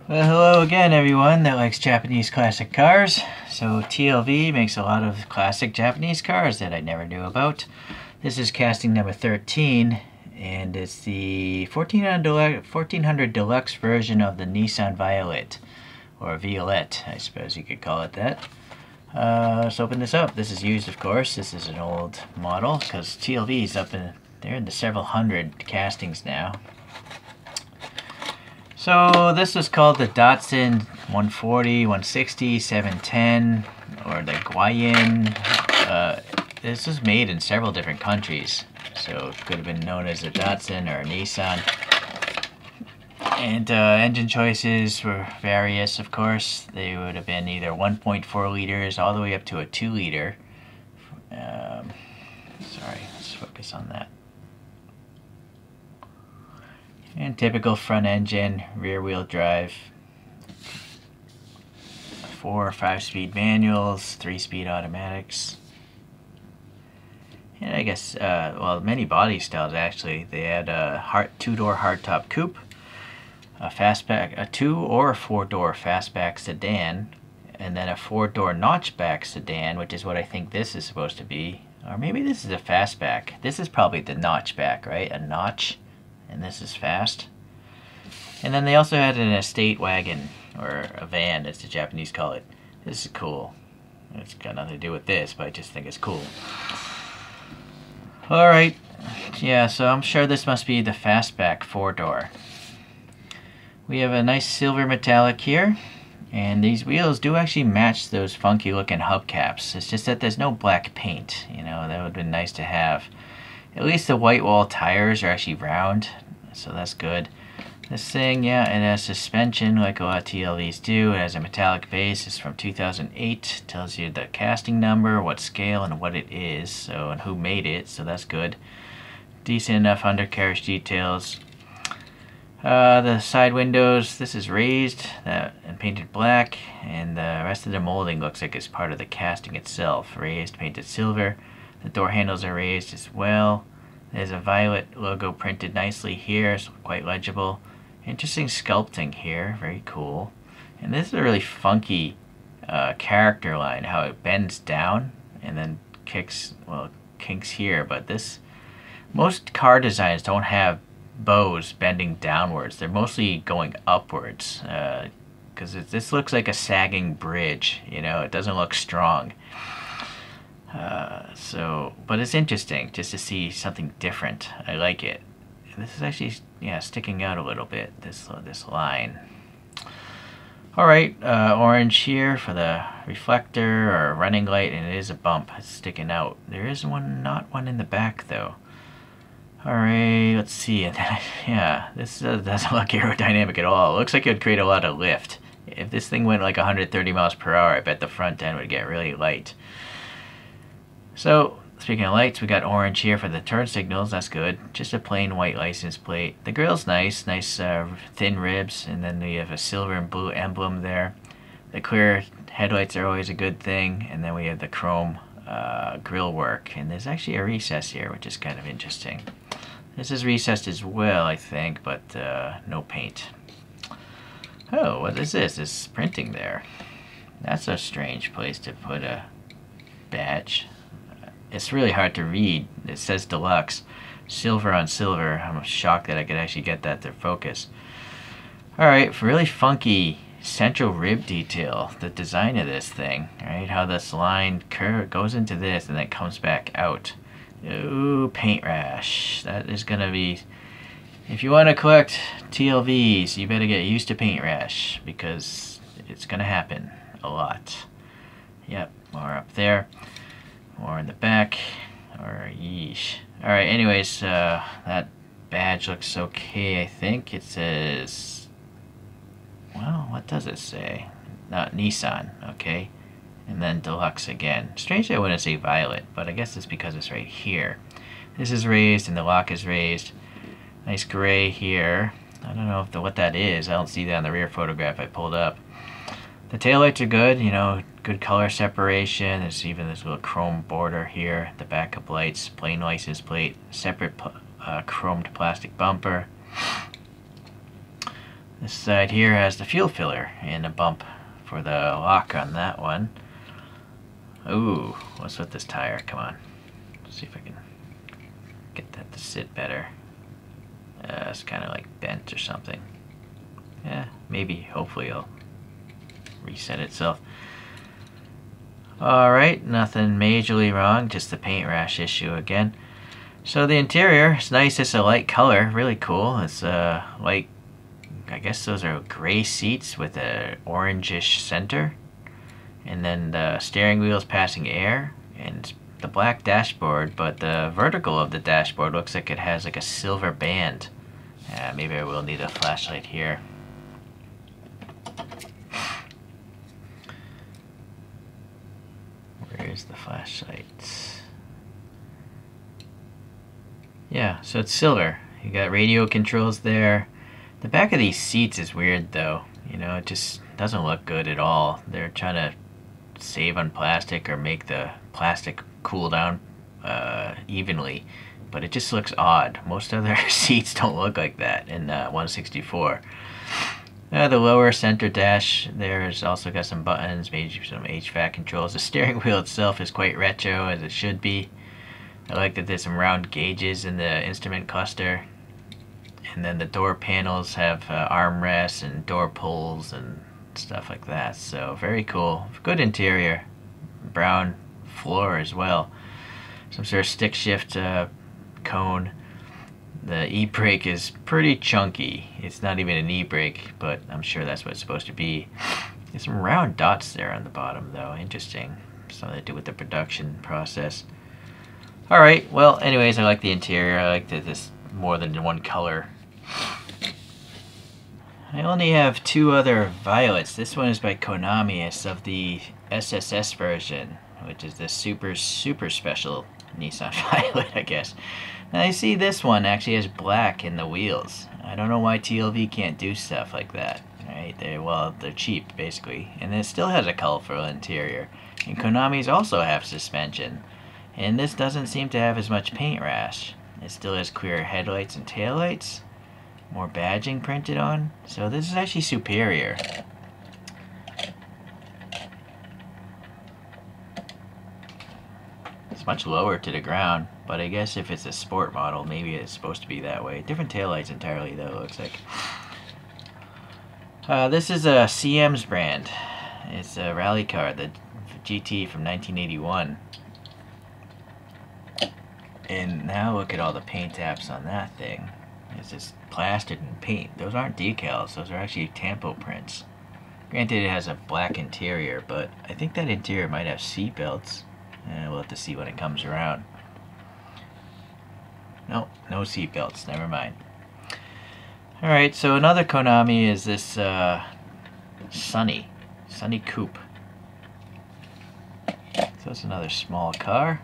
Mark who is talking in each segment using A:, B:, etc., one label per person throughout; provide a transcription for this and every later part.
A: Well, hello again, everyone that likes Japanese classic cars. So TLV makes a lot of classic Japanese cars that I never knew about. This is casting number 13, and it's the 1400 Deluxe version of the Nissan Violet, or Violet, I suppose you could call it that. Let's open this up. This is used, of course. This is an old model, because TLV's they're in the several hundred castings now. So this was called the Datsun 140, 160, 710, or the Guayin. This was made in several different countries, so it could have been known as a Datsun or a Nissan. And engine choices were various, of course. They would have been either 1.4 liters all the way up to a 2 liter. Sorry, let's focus on that. And typical front engine, rear wheel drive, 4 or 5-speed manuals, 3-speed automatics. And I guess, well, many body styles actually. They had a 2-door hardtop coupe, a fastback, a 2 or 4-door fastback sedan, and then a 4-door notchback sedan, which is what I think this is supposed to be. Or maybe this is a fastback. This is probably the notchback, right? A notch. And this is fast. And then they also had an estate wagon, or a van as the Japanese call it. This is cool. It's got nothing to do with this, but I just think it's cool. Alright, yeah, so I'm sure this must be the fastback 4-door. We have a nice silver metallic here, and these wheels do actually match those funky looking hubcaps. It's just that there's no black paint, you know, that would have been nice to have. At least the white wall tires are actually round, so that's good. This thing, yeah, it has suspension like a lot of TLVs do. It has a metallic base. It's from 2008. Tells you the casting number, what scale, and what it is, so, and who made it, so that's good. Decent enough undercarriage details. The side windows, this is raised and painted black, and the rest of the molding looks like it's part of the casting itself. Raised, painted silver. The door handles are raised as well. There's a Violet logo printed nicely here, so quite legible. Interesting sculpting here, very cool. And this is a really funky character line, how it bends down and then kinks here. But most car designs don't have bows bending downwards. They're mostly going upwards, because this looks like a sagging bridge. You know, it doesn't look strong. But it's interesting just to see something different. I like it. This is actually, yeah, sticking out a little bit, this line. Alright, orange here for the reflector or running light, and it is a bump. It's sticking out. There is not one in the back though. Alright, let's see. And then, yeah, this doesn't look aerodynamic at all. It looks like it would create a lot of lift. If this thing went like 130 miles per hour, I bet the front end would get really light. So, speaking of lights, we got orange here for the turn signals. That's good. Just a plain white license plate. The grille's nice thin ribs, and then we have a silver and blue emblem there. The clear headlights are always a good thing, and then we have the chrome grille work. And there's actually a recess here, which is kind of interesting. This is recessed as well, I think, but no paint. Oh, what is this? This printing there. That's a strange place to put a badge. It's really hard to read. It says Deluxe. Silver on silver. I'm shocked that I could actually get that to focus. Alright, really funky central rib detail. The design of this thing. Right? How this line goes into this and then comes back out. Ooh, paint rash. That is going to be... If you want to collect TLVs, you better get used to paint rash, because it's going to happen a lot. Yep, more up there. More in the back, or yeesh. Alright, anyways, that badge looks okay, I think. It says, well, what does it say? Not Nissan, okay. And then Deluxe again. Strangely, I wouldn't say Violet, but I guess it's because it's right here. This is raised, and the lock is raised. Nice gray here. I don't know what that is. I don't see that on the rear photograph I pulled up. The taillights are good, you know, good color separation. There's even this little chrome border here. The backup lights, plain license plate, separate chromed plastic bumper. This side here has the fuel filler and a bump for the lock on that one. Ooh, what's with this tire? Come on. Let's see if I can get that to sit better. It's kind of like bent or something. Yeah, maybe, hopefully it'll reset itself. Alright, nothing majorly wrong, just the paint rash issue again. So the interior, it's nice, it's a light color, really cool. It's light, I guess those are gray seats with a orangish center. And then the steering wheel's passing air, and the black dashboard, but the vertical of the dashboard looks like it has like a silver band. Maybe I will need a flashlight here. Where is the flashlight? Yeah, so it's silver. You got radio controls there. The back of these seats is weird though. You know, it just doesn't look good at all. They're trying to save on plastic or make the plastic cool down evenly, but it just looks odd. Most other seats don't look like that in 164. The lower center dash there's also got some buttons, maybe some HVAC controls. The steering wheel itself is quite retro, as it should be. I like that there's some round gauges in the instrument cluster. And then the door panels have armrests and door pulls and stuff like that. So very cool. Good interior. Brown floor as well. Some sort of stick shift cone. The e-brake is pretty chunky. It's not even an e-brake, but I'm sure that's what it's supposed to be. There's some round dots there on the bottom though. Interesting. Something to do with the production process. Alright, well anyways, I like the interior. I like that this more than one color. I only have two other Violets. This one is by Konami. It's of the SSS version, which is the super special Nissan Violet, I guess. Now you see this one actually has black in the wheels. I don't know why TLV can't do stuff like that. Right? They're cheap basically, and it still has a colorful interior. And Konami's also have suspension, and this doesn't seem to have as much paint rash. It still has clear headlights and taillights. More badging printed on. So this is actually superior. It's much lower to the ground, but I guess if it's a sport model, maybe it's supposed to be that way. Different taillights entirely though, it looks like. This is a CM's brand. It's a rally car, the GT from 1981. And now look at all the paint apps on that thing. It's just plastered in paint. Those aren't decals, those are actually tampo prints. Granted it has a black interior, but I think that interior might have seat belts. We'll have to see when it comes around. Nope, no seat belts, never mind. Alright, so another Konami is this Sunny Coupe. So it's another small car.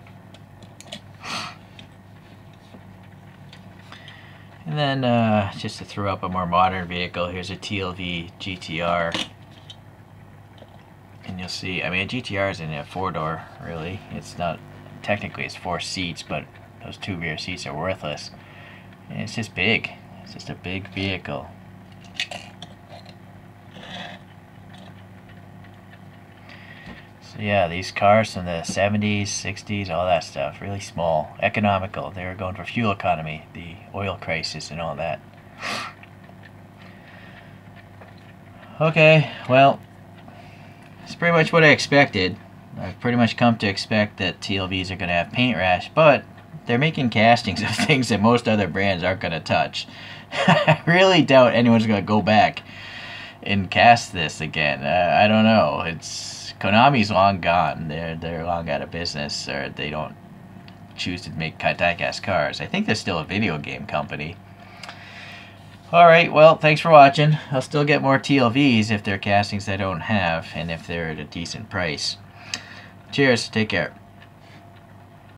A: And then, just to throw up a more modern vehicle, here's a TLV GTR. And you'll see, I mean, a GTR is in a four-door, really. It's not, technically it's 4 seats, but those 2 rear seats are worthless. And it's just big. It's just a big vehicle. So yeah, these cars from the 70s, 60s, all that stuff, really small, economical. They were going for fuel economy, the oil crisis and all that. Okay, well, it's pretty much what I expected. I've pretty much come to expect that TLVs are going to have paint rash, but they're making castings of things that most other brands aren't going to touch. I really doubt anyone's going to go back and cast this again. I don't know. Konami's long gone. They're long out of business, or they don't choose to make diecast cars. I think they're still a video game company. Alright, well, thanks for watching. I'll still get more TLVs if they're castings I don't have, and if they're at a decent price. Cheers, take care.